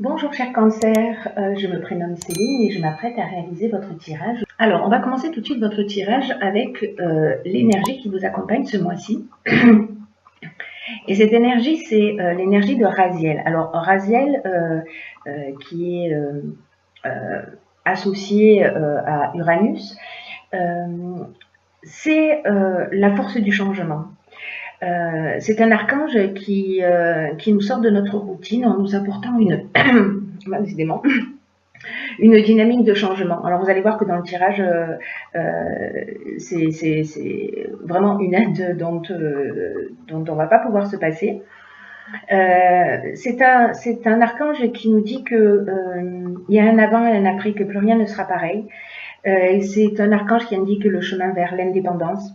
Bonjour cher cancer, je me prénomme Céline et je m'apprête à réaliser votre tirage. Alors, on va commencer tout de suite votre tirage avec l'énergie qui vous accompagne ce mois-ci. Et cette énergie, c'est l'énergie de Raziel. Alors, Raziel, qui est associé à Uranus, c'est la force du changement. C'est un archange qui nous sort de notre routine en nous apportant décidément, une dynamique de changement. Alors vous allez voir que dans le tirage, c'est vraiment une aide dont on ne va pas pouvoir se passer. C'est un archange qui nous dit que il y a un avant et un après, que plus rien ne sera pareil. C'est un archange qui indique le chemin vers l'indépendance,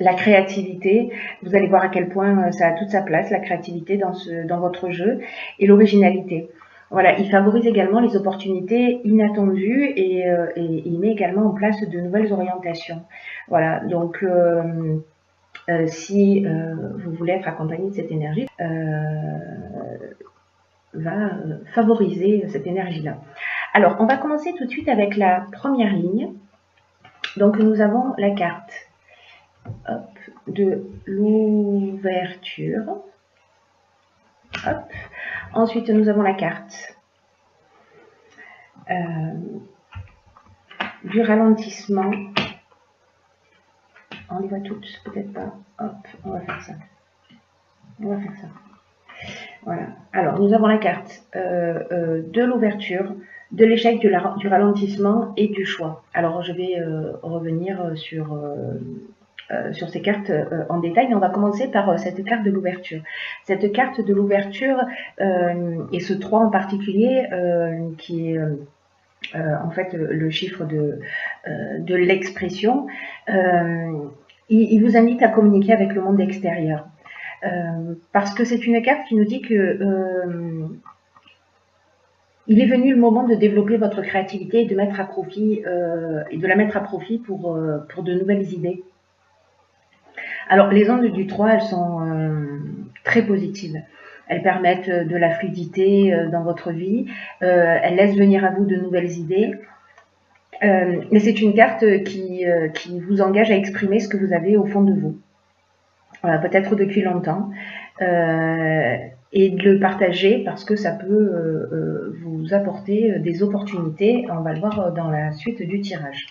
la créativité. Vous allez voir à quel point ça a toute sa place, la créativité dans votre jeu, et l'originalité. Voilà, il favorise également les opportunités inattendues et il met également en place de nouvelles orientations. Voilà, donc si vous voulez être accompagné de cette énergie, va favoriser cette énergie-là. Alors, on va commencer tout de suite avec la première ligne. Donc, nous avons la carte de l'ouverture. Ensuite, nous avons la carte du ralentissement. On les voit toutes, peut-être pas. Hop, on va faire ça. Voilà. Alors, nous avons la carte de l'ouverture, de l'échec, du ralentissement et du choix. Alors, je vais revenir sur ces cartes en détail, mais on va commencer par cette carte de l'ouverture. Cette carte de l'ouverture, et ce 3 en particulier, qui est en fait le chiffre de l'expression, il vous invite à communiquer avec le monde extérieur. Parce que c'est une carte qui nous dit que il est venu le moment de développer votre créativité et de mettre à profit de la mettre à profit pour de nouvelles idées. Alors les ondes du 3, elles sont très positives. Elles permettent de la fluidité dans votre vie. Elles laissent venir à vous de nouvelles idées. Mais c'est une carte qui vous engage à exprimer ce que vous avez au fond de vous. Peut-être depuis longtemps. Et de le partager parce que ça peut vous apporter des opportunités. On va le voir dans la suite du tirage.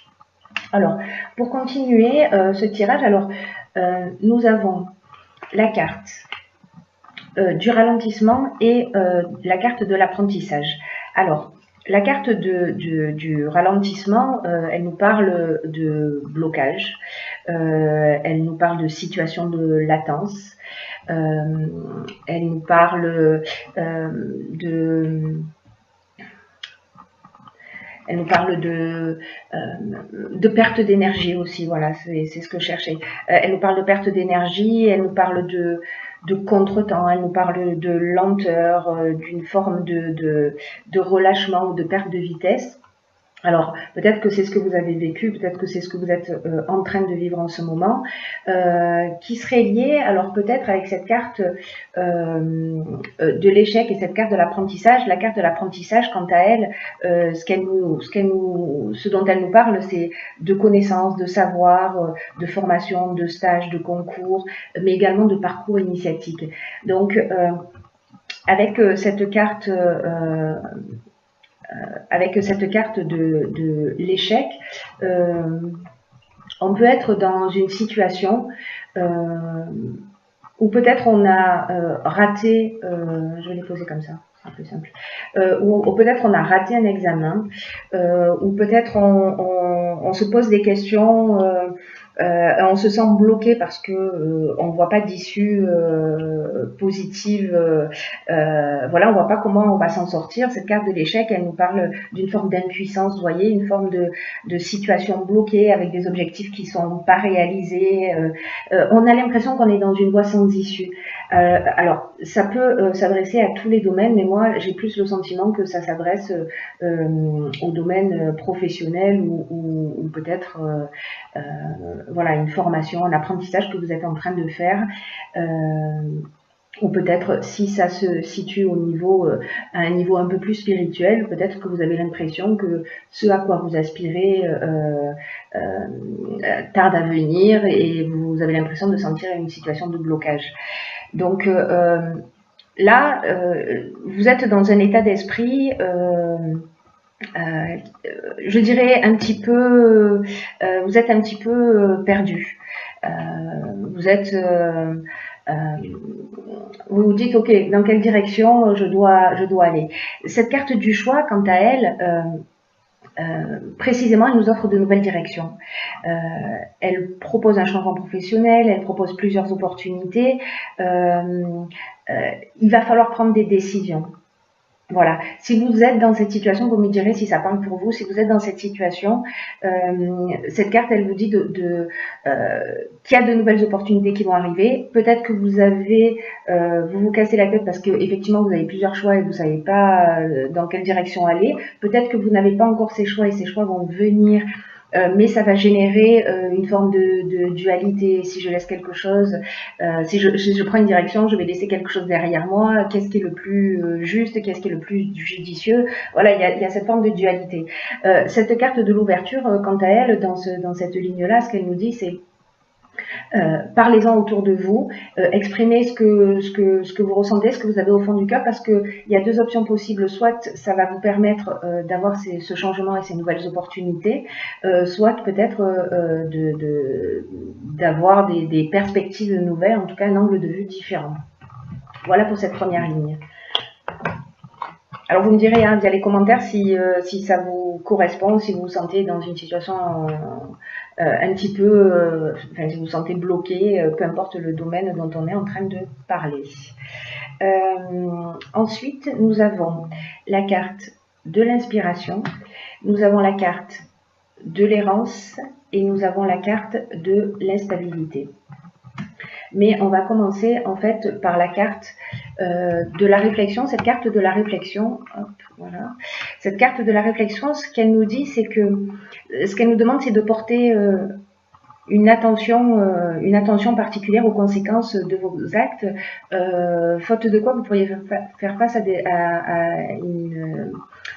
Alors, pour continuer ce tirage, alors nous avons la carte du ralentissement et la carte de l'apprentissage. Alors, la carte du ralentissement, elle nous parle de blocage, elle nous parle de situation de latence, elle nous parle elle nous parle de perte d'énergie aussi, voilà, c'est ce que je cherchais. Elle nous parle de perte d'énergie, elle nous parle de contretemps, elle nous parle de lenteur, d'une forme de relâchement ou de perte de vitesse. Alors, peut-être que c'est ce que vous avez vécu, peut-être que c'est ce que vous êtes en train de vivre en ce moment, qui serait lié, alors peut-être avec cette carte de l'échec et cette carte de l'apprentissage. La carte de l'apprentissage, quant à elle, ce dont elle nous parle, c'est de connaissances, de savoir, de formation, de stages, de concours, mais également de parcours initiatique. Donc, avec cette carte de l'échec, on peut être dans une situation où peut-être on a raté, je vais les poser comme ça, c'est plus simple, ou peut-être on a raté un examen, ou peut-être on se pose des questions, on se sent bloqué parce que on ne voit pas d'issue positive, voilà, on voit pas comment on va s'en sortir. Cette carte de l'échec, elle nous parle d'une forme d'impuissance, vous voyez, une forme de situation bloquée avec des objectifs qui sont pas réalisés. On a l'impression qu'on est dans une voie sans issue. Alors, ça peut s'adresser à tous les domaines, mais moi, j'ai plus le sentiment que ça s'adresse au domaine professionnel ou peut-être voilà, une formation, un apprentissage que vous êtes en train de faire. Ou peut-être si ça se situe au niveau, à un niveau un peu plus spirituel, peut-être que vous avez l'impression que ce à quoi vous aspirez tarde à venir et vous avez l'impression de sentir une situation de blocage. Donc là, vous êtes dans un état d'esprit, je dirais un petit peu, vous êtes un petit peu perdu. Vous êtes vous vous dites, ok, dans quelle direction je dois aller. Cette carte du choix, quant à elle, précisément, elle nous offre de nouvelles directions. Elle propose un changement professionnel, elle propose plusieurs opportunités. Il va falloir prendre des décisions. Voilà. Si vous êtes dans cette situation, vous me direz si ça parle pour vous. Si vous êtes dans cette situation, cette carte, elle vous dit qu'il y a de nouvelles opportunités qui vont arriver. Peut-être que vous avez, vous vous cassez la tête parce que effectivement vous avez plusieurs choix et vous savez pas dans quelle direction aller. Peut-être que vous n'avez pas encore ces choix et ces choix vont venir. Mais ça va générer une forme de dualité. Si je laisse quelque chose, si je prends une direction, je vais laisser quelque chose derrière moi. Qu'est-ce qui est le plus juste? Qu'est-ce qui est le plus judicieux? Voilà, il y a cette forme de dualité. Cette carte de l'ouverture, quant à elle, dans cette ligne-là, ce qu'elle nous dit, c'est parlez-en autour de vous, exprimez ce que vous ressentez, ce que vous avez au fond du cœur, parce qu'il y a deux options possibles. Soit ça va vous permettre d'avoir ce changement et ces nouvelles opportunités, soit peut-être d'avoir des perspectives nouvelles, en tout cas un angle de vue différent. Voilà pour cette première ligne. Alors vous me direz via les commentaires si ça vous correspond, si vous vous sentez dans une situation un petit peu, si vous vous sentez bloqué, peu importe le domaine dont on est en train de parler. Ensuite, nous avons la carte de l'inspiration, nous avons la carte de l'errance et nous avons la carte de l'instabilité. Mais on va commencer en fait par la carte de la réflexion. Cette carte de la réflexion, hop, voilà. Cette carte de la réflexion, ce qu'elle nous dit, c'est que ce qu'elle nous demande, c'est de porter une attention particulière aux conséquences de vos actes, faute de quoi vous pourriez faire face à une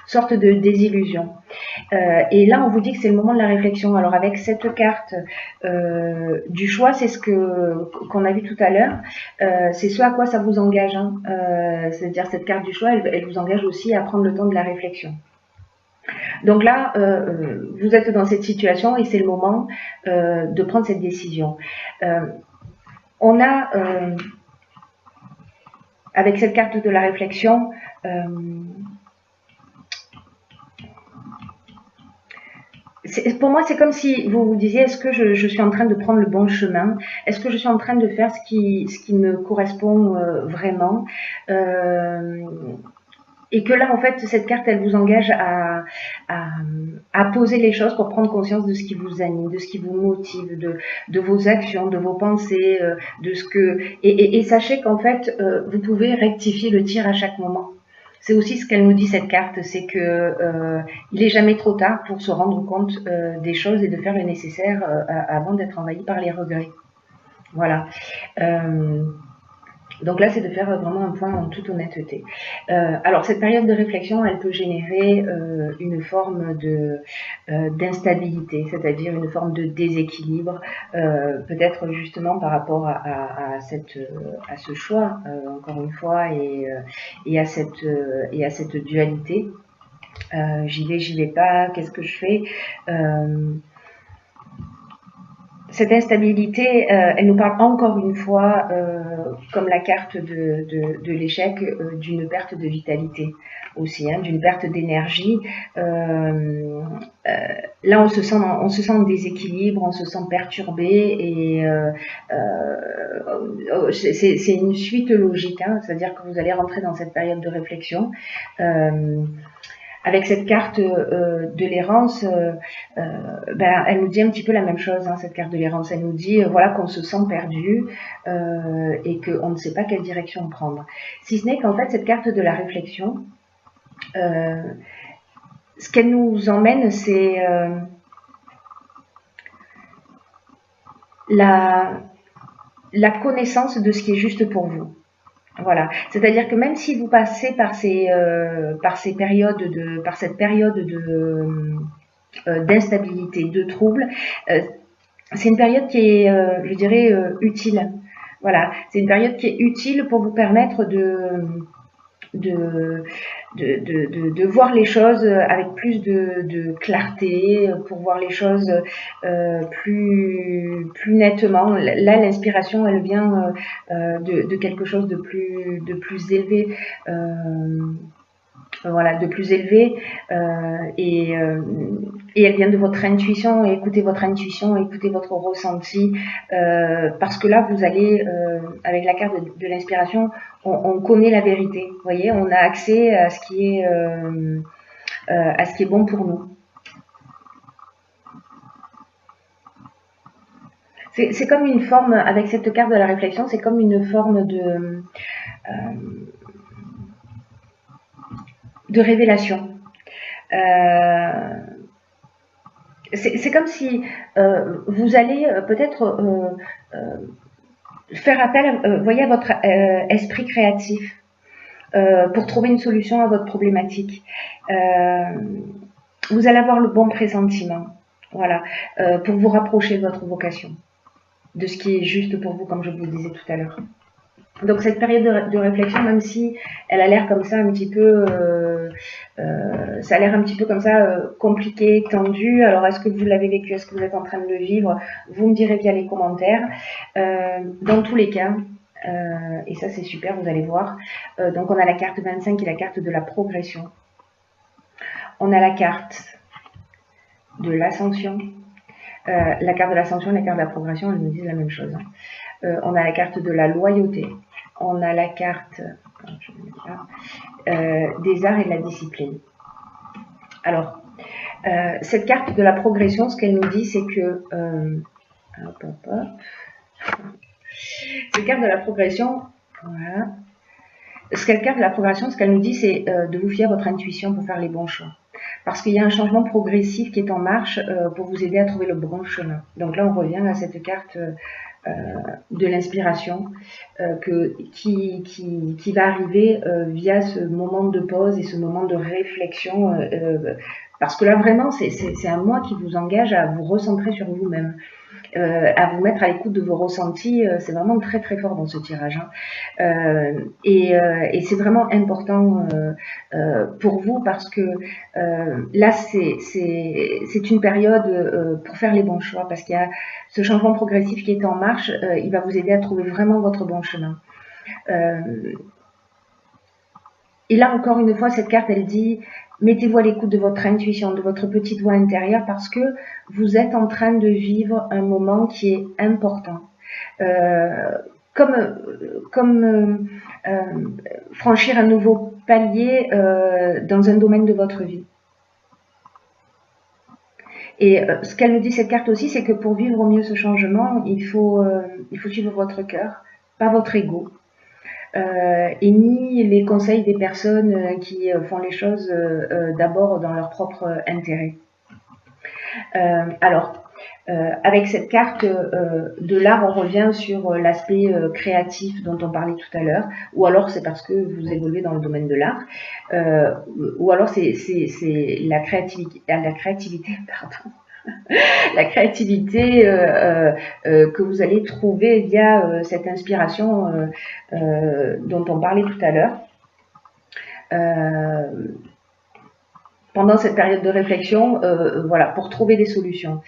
sorte de désillusion. Et là, on vous dit que c'est le moment de la réflexion. Alors avec cette carte du choix, c'est ce qu'on a vu tout à l'heure, c'est ce à quoi ça vous engage. Hein. C'est-à-dire cette carte du choix, elle vous engage aussi à prendre le temps de la réflexion. Donc là, vous êtes dans cette situation et c'est le moment de prendre cette décision. On a, avec cette carte de la réflexion, pour moi, c'est comme si vous vous disiez, est-ce que je suis en train de prendre le bon chemin? Est-ce que je suis en train de faire ce qui me correspond vraiment? Et que là, en fait, cette carte, elle vous engage à poser les choses pour prendre conscience de ce qui vous anime, de ce qui vous motive, de vos actions, de vos pensées, de ce que... Et sachez qu'en fait, vous pouvez rectifier le tir à chaque moment. C'est aussi ce qu'elle nous dit, cette carte, c'est que il est jamais trop tard pour se rendre compte des choses et de faire le nécessaire avant d'être envahi par les regrets. Voilà. Donc là, c'est de faire vraiment un point en toute honnêteté. Alors, cette période de réflexion, elle peut générer une forme d'instabilité, c'est-à-dire une forme de déséquilibre, peut-être justement par rapport à ce choix, encore une fois, et à cette dualité. J'y vais pas, qu'est-ce que je fais? Cette instabilité, elle nous parle encore une fois, comme la carte de l'échec, d'une perte de vitalité aussi, hein, d'une perte d'énergie. Là, on se sent en déséquilibre, on se sent perturbé et c'est une suite logique, hein, c'est-à-dire que vous allez rentrer dans cette période de réflexion. Avec cette carte de l'errance, elle nous dit un petit peu la même chose, hein, cette carte de l'errance. Elle nous dit voilà qu'on se sent perdu et qu'on ne sait pas quelle direction prendre. Si ce n'est qu'en fait, cette carte de la réflexion, ce qu'elle nous emmène, c'est la connaissance de ce qui est juste pour vous. Voilà, c'est-à-dire que même si vous passez par cette période d'instabilité, de trouble, c'est une période qui est, je dirais, utile. Voilà, c'est une période qui est utile pour vous permettre de, de voir les choses avec plus de clarté, pour voir les choses plus nettement. Là, l'inspiration, elle vient de quelque chose de plus élevé. Voilà, de plus élevé et elle vient de votre intuition. Et écoutez votre intuition, écoutez votre ressenti parce que là vous allez avec la carte de l'inspiration, on connaît la vérité, vous voyez, on a accès à ce qui est bon pour nous. C'est comme une forme, avec cette carte de la réflexion, c'est comme une forme de révélation. C'est comme si vous allez peut-être faire appel, voyez, à votre esprit créatif pour trouver une solution à votre problématique. Vous allez avoir le bon pressentiment, voilà, pour vous rapprocher de votre vocation, de ce qui est juste pour vous, comme je vous le disais tout à l'heure. Donc cette période de réflexion, même si elle a l'air comme ça un petit peu, ça a l'air un petit peu comme ça compliqué, tendu. Alors est-ce que vous l'avez vécu, est-ce que vous êtes en train de le vivre? Vous me direz via les commentaires. Dans tous les cas, et ça c'est super, vous allez voir. Donc on a la carte 25 qui est la carte de la progression. On a la carte de l'ascension. La carte de l'ascension et la carte de la progression, elles nous disent la même chose. On a la carte de la loyauté. On a la carte des arts et de la discipline. Alors, cette carte de la progression, ce qu'elle nous dit, c'est que... cette carte de la progression, voilà. Cette carte de la progression, ce qu'elle nous dit, c'est de vous fier à votre intuition pour faire les bons choix. Parce qu'il y a un changement progressif qui est en marche pour vous aider à trouver le bon chemin. Donc là, on revient à cette carte de l'inspiration qui va arriver via ce moment de pause et ce moment de réflexion. Parce que là, vraiment, c'est un moi qui vous engage à vous recentrer sur vous-même. À vous mettre à l'écoute de vos ressentis, c'est vraiment très très fort dans ce tirage. Hein. Et c'est vraiment important pour vous parce que là c'est une période pour faire les bons choix parce qu'il y a ce changement progressif qui est en marche, il va vous aider à trouver vraiment votre bon chemin. Et là encore une fois, cette carte elle dit mettez-vous à l'écoute de votre intuition, de votre petite voix intérieure parce que vous êtes en train de vivre un moment qui est important. Comme franchir un nouveau palier dans un domaine de votre vie. Et ce qu'elle nous dit cette carte aussi, c'est que pour vivre au mieux ce changement, il faut suivre votre cœur, pas votre ego. Et ni les conseils des personnes qui font les choses d'abord dans leur propre intérêt. Alors, avec cette carte de l'art, on revient sur l'aspect créatif dont on parlait tout à l'heure, ou alors c'est parce que vous évoluez dans le domaine de l'art, ou alors c'est la créativité, pardon. La créativité que vous allez trouver via cette inspiration dont on parlait tout à l'heure. Pendant cette période de réflexion, voilà, pour trouver des solutions.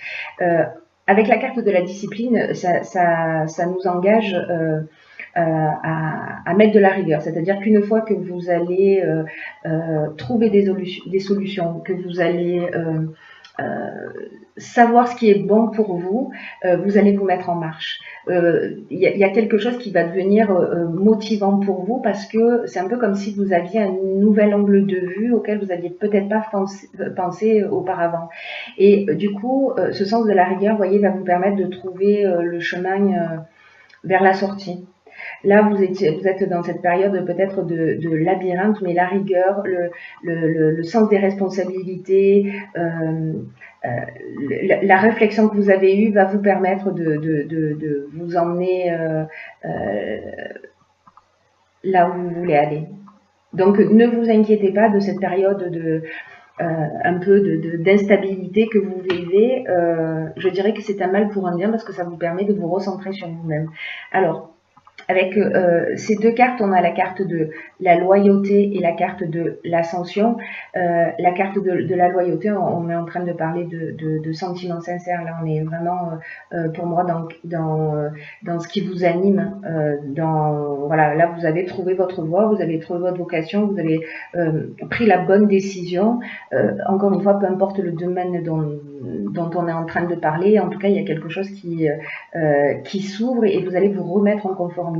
Avec la carte de la discipline, ça nous engage à mettre de la rigueur. C'est-à-dire qu'une fois que vous allez trouver des solutions, que vous allez savoir ce qui est bon pour vous, vous allez vous mettre en marche. Y a quelque chose qui va devenir motivant pour vous parce que c'est un peu comme si vous aviez un nouvel angle de vue auquel vous n'aviez peut-être pas pensé auparavant. Et du coup, ce sens de la rigueur, vous voyez, va vous permettre de trouver le chemin vers la sortie. Là, vous êtes dans cette période peut-être de labyrinthe, mais la rigueur, le sens des responsabilités, la réflexion que vous avez eue va vous permettre de vous emmener là où vous voulez aller. Donc, ne vous inquiétez pas de cette période un peu d'instabilité que vous vivez. Je dirais que c'est un mal pour un bien parce que ça vous permet de vous recentrer sur vous-même. Alors, avec ces deux cartes, on a la carte de la loyauté et la carte de l'ascension. La carte de la loyauté, on est en train de parler de sentiments sincères. Là, on est vraiment, pour moi, dans ce qui vous anime. Voilà, là, vous avez trouvé votre voie, vous avez trouvé votre vocation, vous avez pris la bonne décision. Encore une fois, peu importe le domaine dont on est en train de parler, en tout cas, il y a quelque chose qui s'ouvre et vous allez vous remettre en conformité.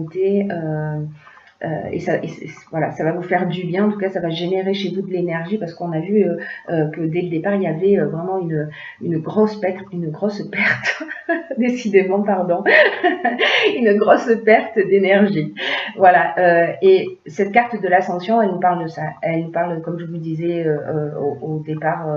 Voilà, ça va vous faire du bien. En tout cas, ça va générer chez vous de l'énergie parce qu'on a vu que dès le départ, il y avait vraiment une grosse perte, décidément, pardon, une grosse perte d'énergie. Voilà. Et cette carte de l'ascension, elle nous parle de ça. Elle nous parle, comme je vous disais au départ,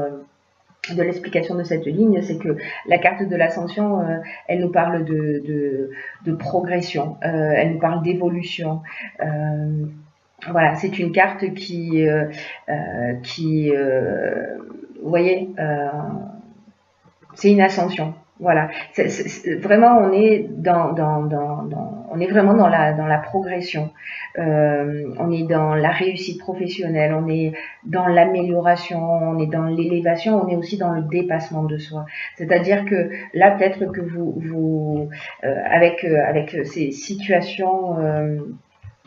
de l'explication de cette ligne, c'est que la carte de l'ascension, elle nous parle de progression, elle nous parle d'évolution. Voilà, c'est une carte qui vous voyez, c'est une ascension. Voilà, vraiment on est on est vraiment dans la progression. On est dans la réussite professionnelle, on est dans l'amélioration, on est dans l'élévation, on est aussi dans le dépassement de soi. C'est-à-dire que là peut-être que avec ces situations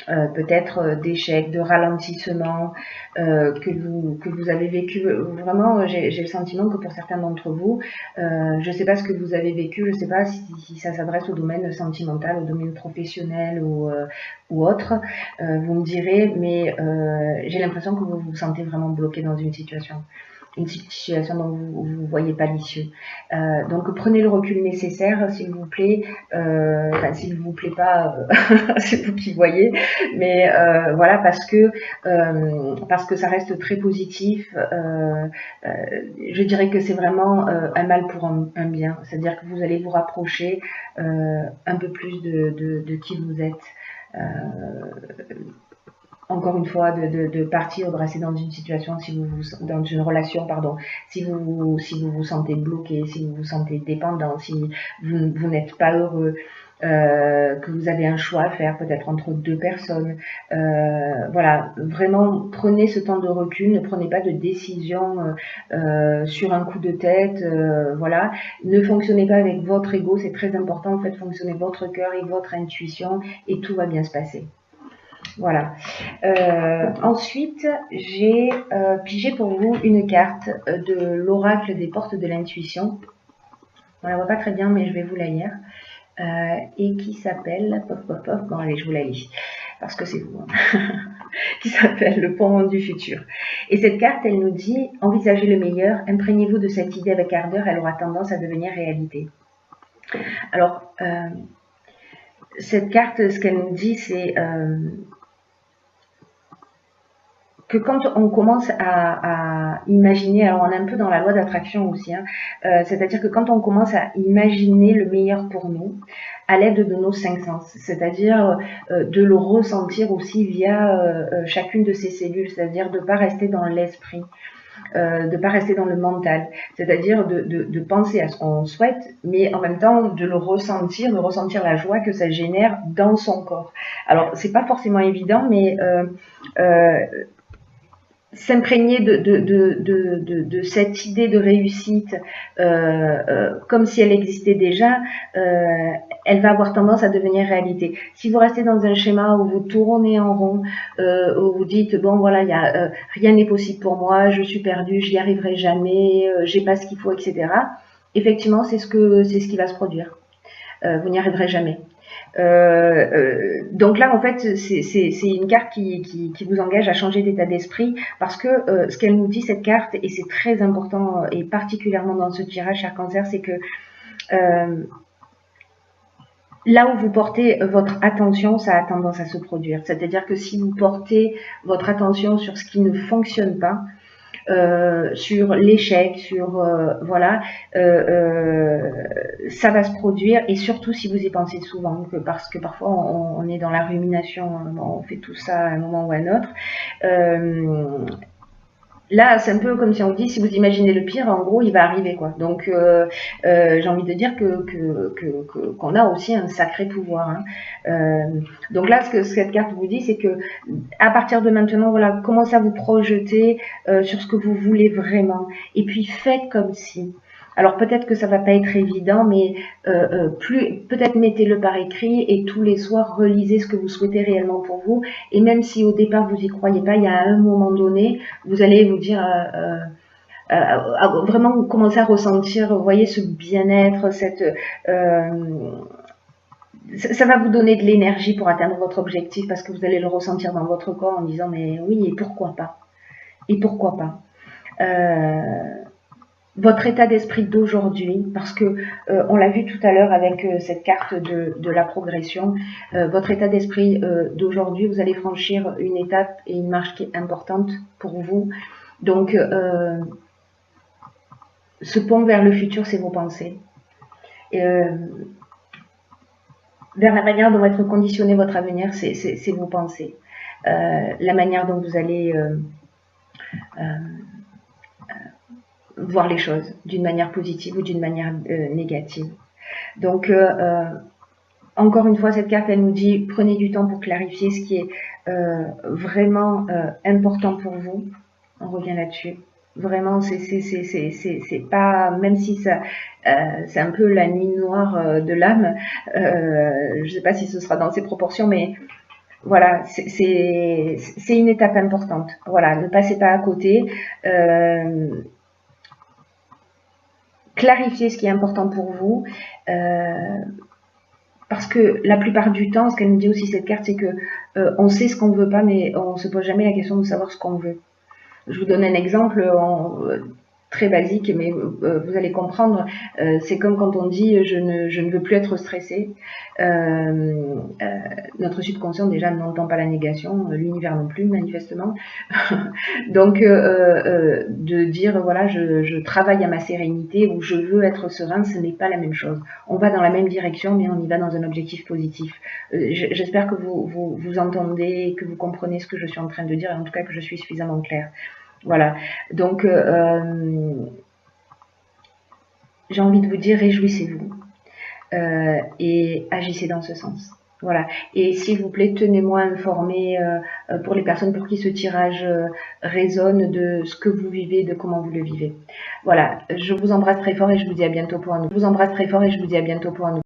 peut-être d'échecs, de ralentissement que vous avez vécu. Vraiment, j'ai le sentiment que pour certains d'entre vous, je ne sais pas ce que vous avez vécu, je ne sais pas si ça s'adresse au domaine sentimental, au domaine professionnel ou autre. Vous me direz, mais j'ai l'impression que vous vous sentez vraiment bloqué dans une situation dont vous ne voyez pas l'issue. Donc prenez le recul nécessaire, s'il vous plaît. Enfin, s'il vous plaît pas, c'est vous qui voyez. Mais voilà, parce que ça reste très positif. Je dirais que c'est vraiment un mal pour un bien. C'est-à-dire que vous allez vous rapprocher un peu plus de qui vous êtes. Encore une fois, de partir, de rester dans une situation, dans une relation, pardon, si vous vous sentez bloqué, si vous vous sentez dépendant, si vous n'êtes pas heureux, que vous avez un choix à faire, peut-être entre deux personnes. Voilà, vraiment, prenez ce temps de recul, ne prenez pas de décision sur un coup de tête, voilà. Ne fonctionnez pas avec votre ego, c'est très important, faites fonctionner votre cœur et votre intuition, et tout va bien se passer. Voilà. Ensuite, j'ai pigé pour vous une carte de l'oracle des portes de l'intuition. On la voit pas très bien, mais je vais vous la lire. Et qui s'appelle... Bon, allez, je vous la lis, parce que c'est vous. Qui s'appelle le pont du futur. Et cette carte, elle nous dit, envisagez le meilleur, imprégnez-vous de cette idée avec ardeur, elle aura tendance à devenir réalité. Alors, cette carte, ce qu'elle nous dit, c'est... que quand on commence à imaginer, alors on est un peu dans la loi d'attraction aussi, hein, c'est-à-dire que quand on commence à imaginer le meilleur pour nous, à l'aide de nos 5 sens, c'est-à-dire de le ressentir aussi via chacune de ces cellules, c'est-à-dire de ne pas rester dans l'esprit, de ne pas rester dans le mental, c'est-à-dire de penser à ce qu'on souhaite, mais en même temps de ressentir la joie que ça génère dans son corps. Alors, c'est pas forcément évident, mais s'imprégner de cette idée de réussite comme si elle existait déjà, elle va avoir tendance à devenir réalité. Si vous restez dans un schéma où vous tournez en rond, où vous dites bon voilà, rien n'est possible pour moi, je suis perdu, j'y arriverai jamais, j'ai pas ce qu'il faut, etc. Effectivement, c'est ce qui va se produire. Vous n'y arriverez jamais. Donc là, en fait, c'est une carte qui vous engage à changer d'état d'esprit parce que ce qu'elle nous dit, cette carte, et c'est très important, et particulièrement dans ce tirage, cher Cancer, c'est que là où vous portez votre attention, ça a tendance à se produire. C'est-à-dire que si vous portez votre attention sur ce qui ne fonctionne pas, sur l'échec, sur voilà, ça va se produire, et surtout si vous y pensez souvent, parce que parfois on est dans la rumination, on fait tout ça à un moment ou à un autre. Là, c'est un peu comme si on dit, si vous imaginez le pire, en gros, il va arriver, quoi. Donc, j'ai envie de dire qu'on a aussi un sacré pouvoir, hein. Donc là, ce que cette carte vous dit, c'est que à partir de maintenant, voilà, commencez à vous projeter sur ce que vous voulez vraiment, et puis faites comme si. Alors peut-être que ça va pas être évident, mais peut-être mettez-le par écrit et tous les soirs relisez ce que vous souhaitez réellement pour vous. Et même si au départ vous y croyez pas, il y a un moment donné, vous allez vous dire vraiment commencer à ressentir, vous voyez, ce bien-être, ça va vous donner de l'énergie pour atteindre votre objectif, parce que vous allez le ressentir dans votre corps en disant mais oui, et pourquoi pas, et pourquoi pas. Votre état d'esprit d'aujourd'hui, parce que on l'a vu tout à l'heure avec cette carte de la progression, votre état d'esprit d'aujourd'hui, vous allez franchir une étape et une marche qui est importante pour vous. Donc, ce pont vers le futur, c'est vos pensées. Vers la manière dont va être conditionné votre avenir, c'est vos pensées. La manière dont vous allez voir les choses d'une manière positive ou d'une manière négative. Donc, encore une fois, cette carte, elle nous dit, prenez du temps pour clarifier ce qui est vraiment important pour vous. On revient là-dessus. Vraiment, c'est pas, même si ça, c'est un peu la nuit noire de l'âme, je sais pas si ce sera dans ces proportions, mais voilà, c'est une étape importante. Voilà, ne passez pas à côté. Clarifiez ce qui est important pour vous. Parce que la plupart du temps, ce qu'elle nous dit aussi cette carte, c'est que on sait ce qu'on veut pas, mais on se pose jamais la question de savoir ce qu'on veut. Je vous donne un exemple très basique, mais vous allez comprendre. C'est comme quand on dit je ne veux plus être stressé. Notre subconscient déjà n'entend pas la négation, l'univers non plus manifestement. Donc de dire voilà, je travaille à ma sérénité, ou je veux être serein, ce n'est pas la même chose. On va dans la même direction, mais on y va dans un objectif positif. J'espère que vous entendez, que vous comprenez ce que je suis en train de dire, et en tout cas que je suis suffisamment claire. Voilà, donc j'ai envie de vous dire, réjouissez-vous et agissez dans ce sens. Voilà, et s'il vous plaît, tenez-moi informé pour les personnes pour qui ce tirage résonne, de ce que vous vivez, de comment vous le vivez. Voilà, je vous embrasse très fort et je vous dis à bientôt pour un nouveau.